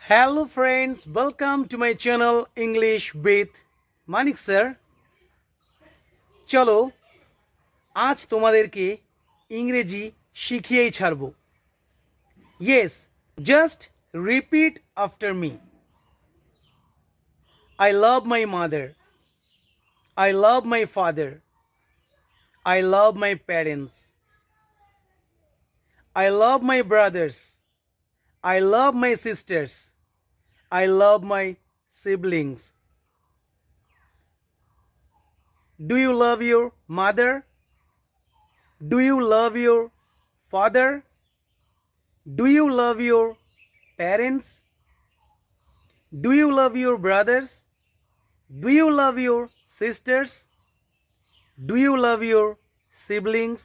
Hello friends, welcome to my channel English with Manik Sir. চলো আজ তোমাদেরকে ইংরেজি শিখিয়েই ছাড়বো। Yes, just repeat after me. I love my mother. I love my father. I love my parents. I love my brothers. I love my sisters. I love my siblings. Do you love your mother? Do you love your father? Do you love your parents? Do you love your brothers? Do you love your sisters? Do you love your siblings?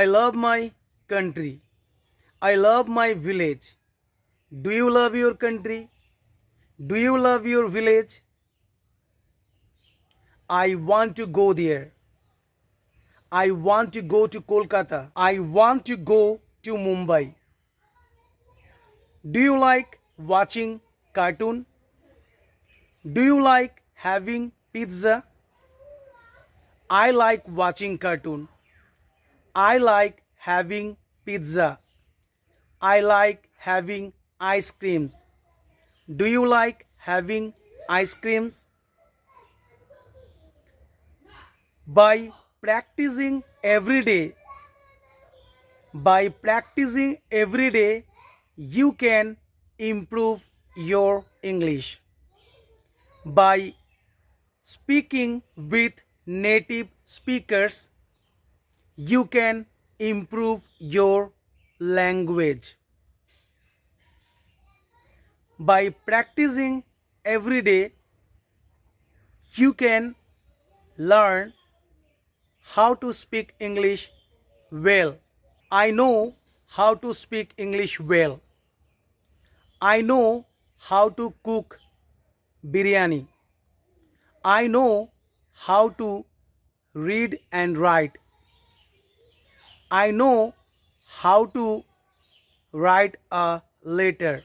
I love my country. I love my village. Do you love your country? Do you love your village? I want to go there. I want to go to Kolkata. I want to go to Mumbai. Do you like watching cartoon? Do you like having pizza? I like watching cartoon. I like having pizza. I like having ice creams. Do you like having ice creams? By practicing every day, you can improve your English. By speaking with native speakers, you can improve your language. By practicing every day, you can learn how to speak English well. I know how to speak English well. I know how to cook biryani. I know how to read and write. I know how to write a letter.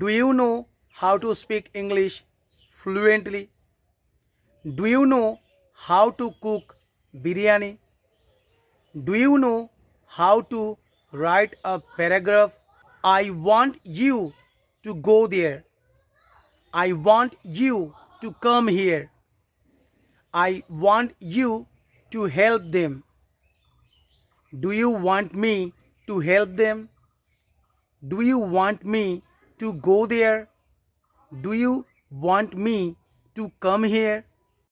Do you know how to speak English fluently? Do you know how to cook biryani? Do you know how to write a paragraph? I want you to go there. I want you to come here. I want you to help them. Do you want me to help them? Do you want me to go there? Do you want me to come here?